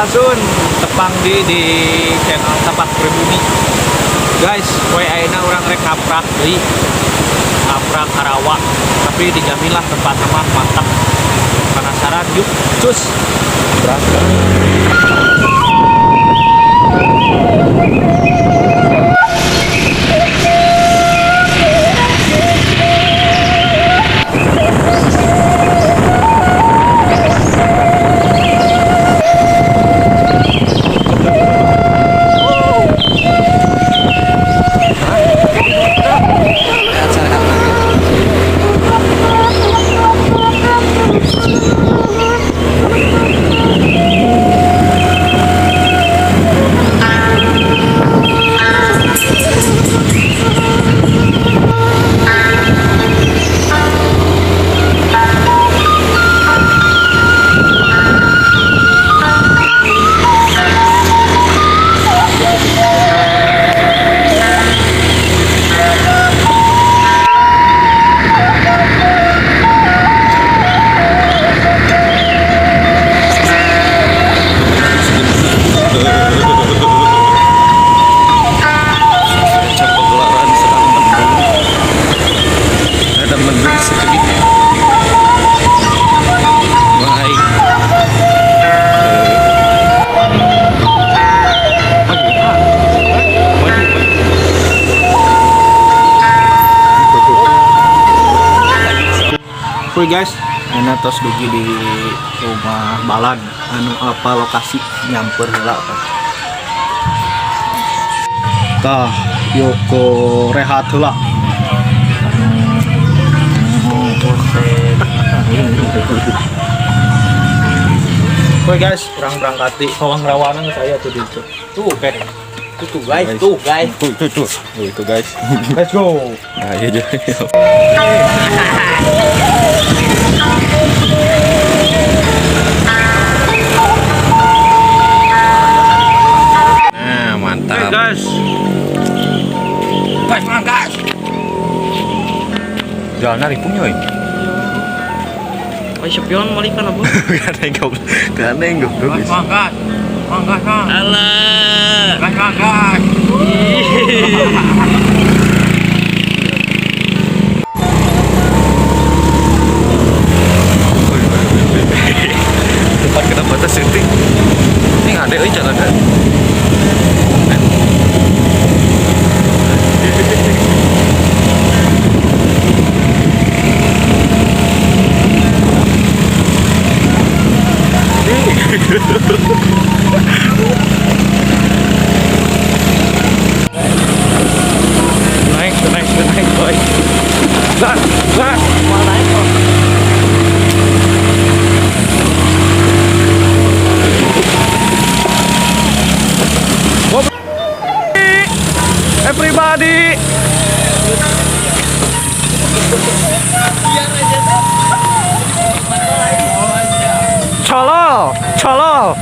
Sun tepang di channel Tapak Pribumi. Guys, poe ayeuna urang rek ngaprak deui. Ngaprak Karawak, tapi dijamin lah tempat mah mantap. Penasaran? Yuk, cus. Berangkat. Oke guys, ini tos dugi di rumah balad anu apa lokasi nyamper heula tah yuk ko rehat heula. Oke guys, kurang berangkat di kawang rawanan saya tuh di tuh guys. Tuh guys. Itu guys. Let's go. Nah, iya. Nah, mantap. Hey, guys. Guys. Jalan ripunya euy. Oi sepion malikan apa? Ganeng goblok. Manggas. Alah. Manggas. Tempat kena batas syuting. Ini ada euy jalan kan. naik boy. Lah mau naik kok. Everybody. Colo.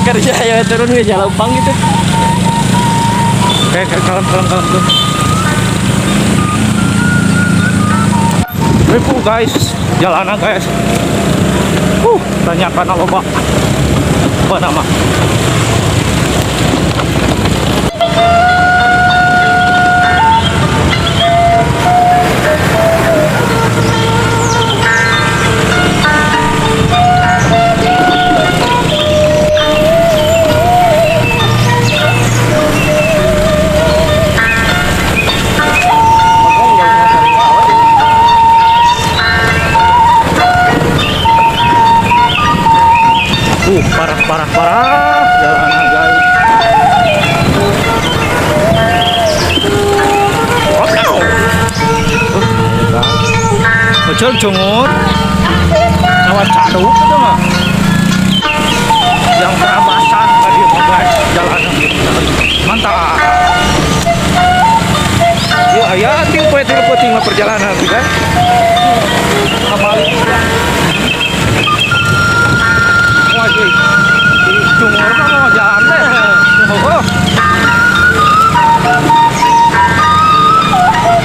Kerja ya turun ke jalan Upang gitu. Oke, kalem. Ribu guys, jalanan guys. Tanyakan apa nama? Parah jalanan guys. Bocor cungut lewat caduk itu mah yang kerabasan tadi guys, jalanan mantap. Yuk ayo tim puting perjalanan guys. Kembali wajib cungur mah mau jalan deh.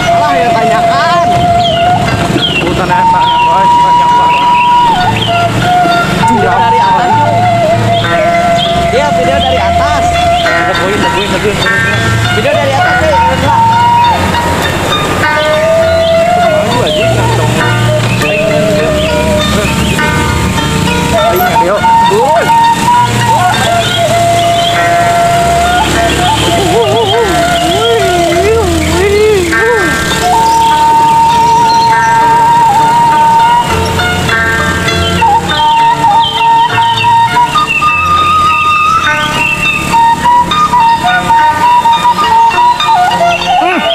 Salah ya tanyakan. Bukan tanya Video dari atas deh. Malu aja kantong. Ayo, turun.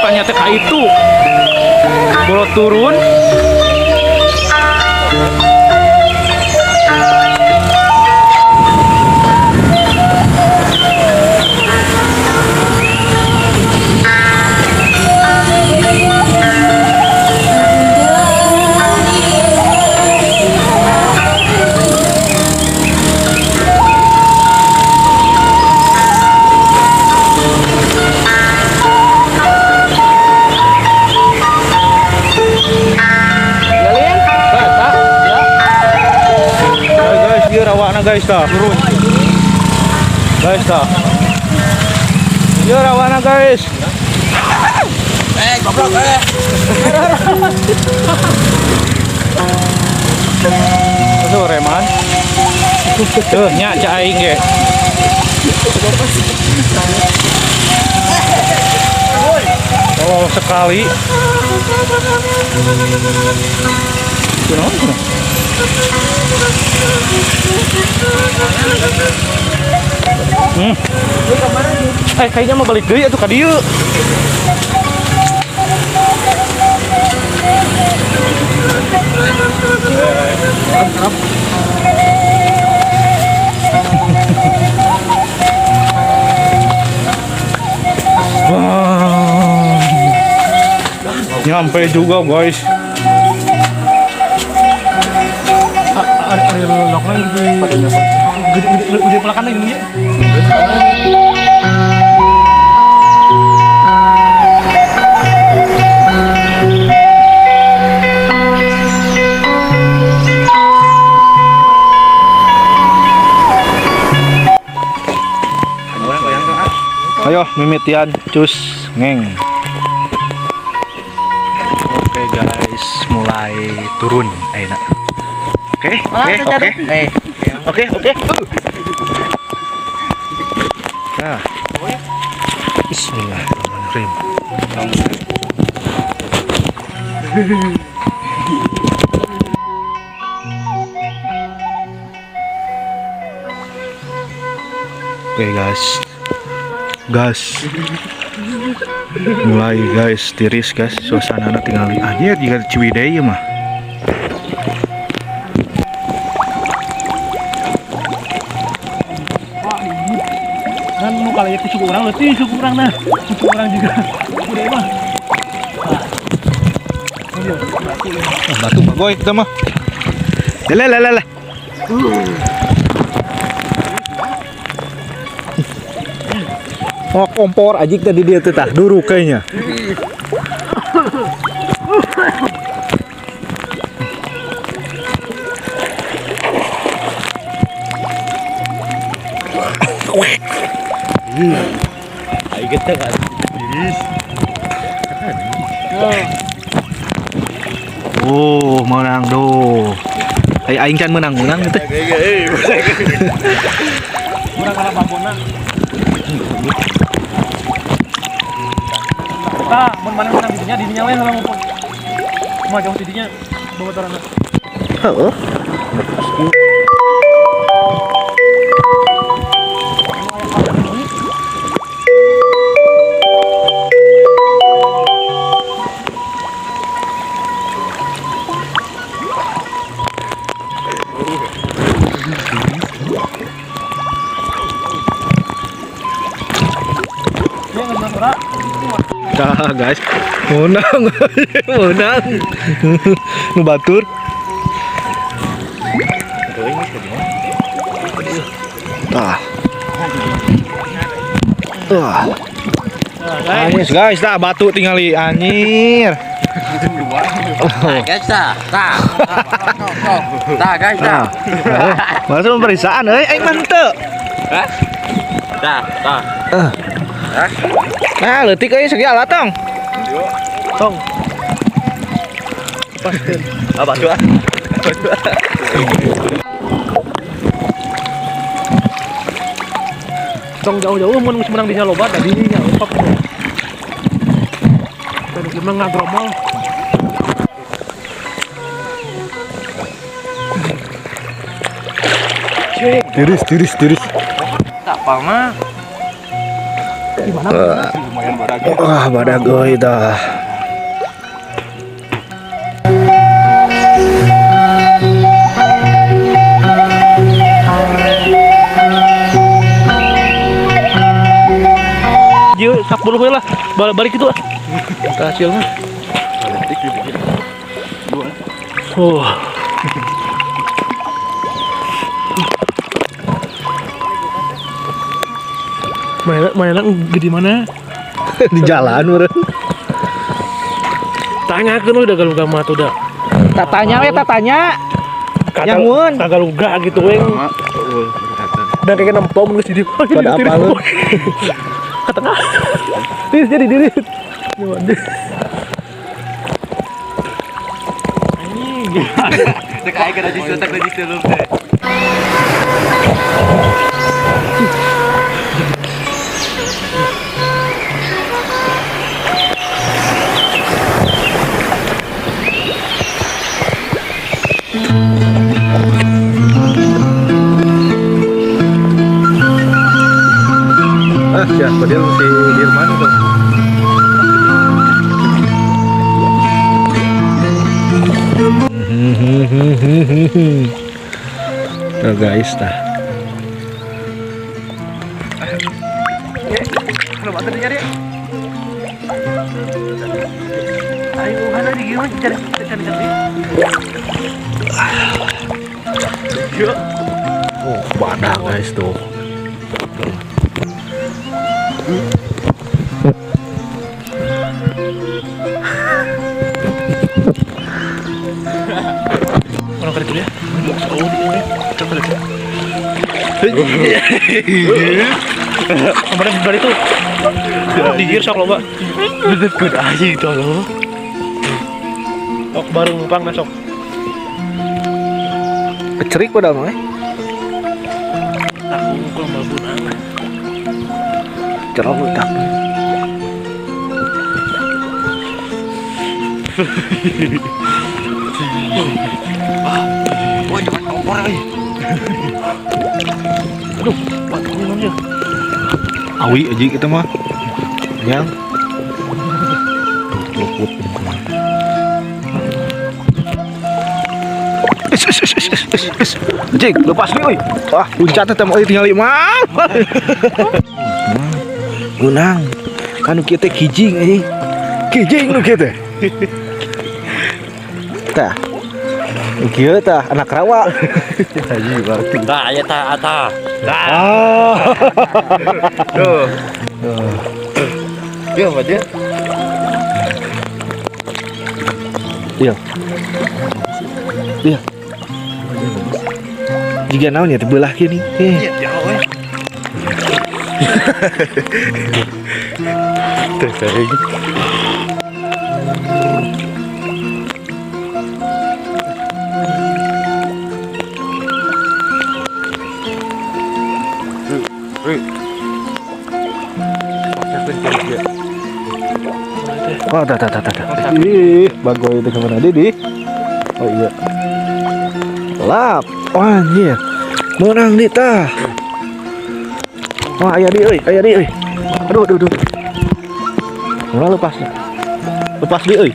Ternyata kayak itu. Kalau turun guys dah turun guys dah ya rawana guys Goblok itu reman tuh nya cak aing ge oh sekali kenapa kayaknya mau balik deh atuh ka dieu. Nyampe juga guys. Ada lolok lagi gede pelakan lagi nih. Ayo mimitian cus ngeng. Oke guys, mulai turun enak. Oke. Nah. Bismillahirrahmanirrahim. Oke guys. Mulai guys, tiris guys, suasana tinggal aja jika Ciwidey ya mah. Kan mau kalau itu suku orang letih suku orang nah suku orang juga udah mah batu mah goy kita mah lele oh kompor aja tadi dia tuh tah duru kayaknya ayo kita kan oh menang do ayo aing can menang gitu menang karena babona ah mana menang didinya we sama ngomong mah jauh didinya bawa tarana heeh Dah guys, menang, ngebatur. Guys, guys, dah batu tinggali anjir. guys dah guys dah Masuk pemeriksaan, aing mantep. dah Nah, leutik euy segala tong. Tong. Paskeun. Apa tuh? Tong jauh-jauh mun geus menang di loba tadi nya top. Tadi memang ngagromol. Tiris. Tak apa mah. Gimana? Lumayan badak. Wah, badagoy dah. Jieu sak buluh we lah. Balik itu ah. Hasil mah. Oh. Mainan gede mana? Di jalan meureun. Tanyakeun udah kalau gak mah udah. Tatanya we tatanya. Nyamun. Kagak luga gitu we. Dan kayak nempom geus di Pada apa lu? Ke tengah. Jadi diri. Cek aja kena di lu teh. Siapa dia si Dirman itu? Nah guys, dah. Kalau bater nyari. Ayo ada di gimana cari. Oh, badak guys tuh. Orang kali dulu ya. Oh, coba lihat. Kemarin balik tuh. Digir sok loba. Betul aja itu loh. Sok baru ngumpang na sok. Kecerik pada mah. Tak ngumpul malbunang. Cerok tak. Wah, jangan kompor lagi. Aduh, batu namanya. Awi aja kita mah. Yang Cik, lepas nih, oi. Wah, puncak teh mau tinggal 5. Unang. Kan kieu teh kijing euy. Kijing nu kieu teh. Tah. Kieu tah anak rawa. Haji baru. Nah, ya ta. Ah. Tuh. Dia apa dia? Iya. Iya. Jika naon ya tebelah gini. Iya, jauh we. Teh kering. Oh, dah. Ih, bagoy itu kemana Didi? Oh iya. Lap. Wah, anjir. Menang di tah. Wah, aya di euy. Aduh. Ulah lepas. Lepas di euy.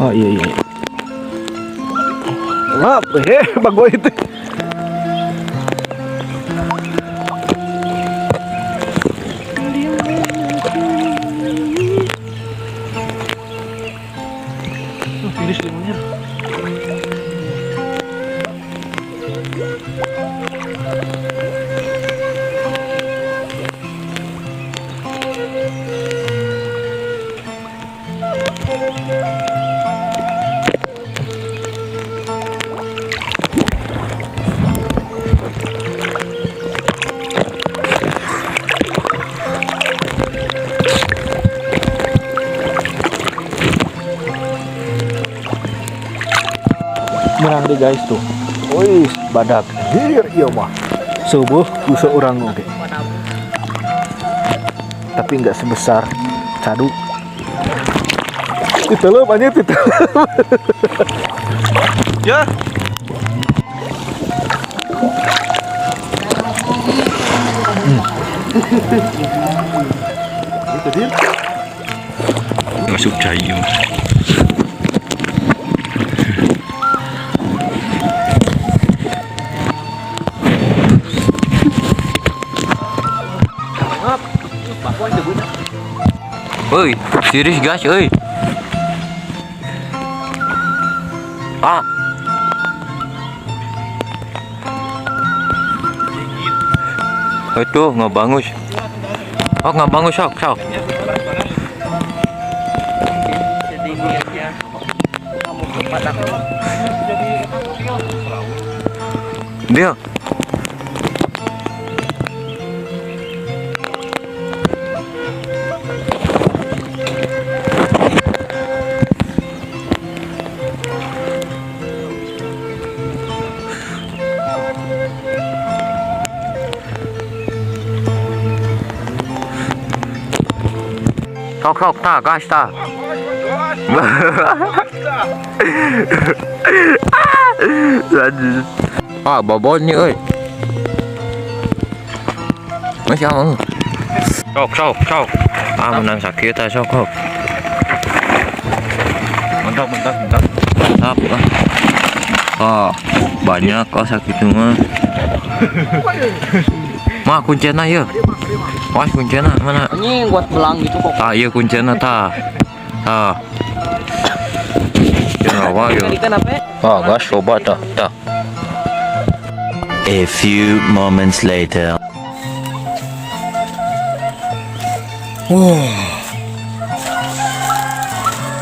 Oh iya. Lap, bagoy itu. Finish limunya. tenang deh guys tuh. Wih, badak. Hir iya mah. Subuh bisa orang oke. Tapi nggak sebesar cadu. Ditelep aja ditelep. Ya. Itu dia. Masuk cair. Oi, serius guys, oi. Ah. Itu nggak bangus. Oh nggak bangus sok sok. Dia. Sok sok ta guys ta. Ah babonnya ơi. Masih apa? Sok sok sok. Ah menang sakit ta sok sok. Mantap mantap mantap. Mantap. Ah banyak kok sakit mah. Mah kuncinya ya. Wah kuncinya mana? Ini buat belang gitu kok. Ah iya kuncinya ta. Ah. Ya apa ya? Ah gas coba ta. Ta. A few moments later.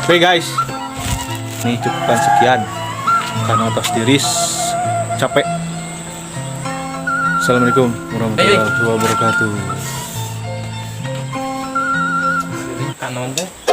Oke guys, ini cukupkan sekian karena tos tiris capek. Assalamualaikum warahmatullahi wabarakatuh. Kanon teh.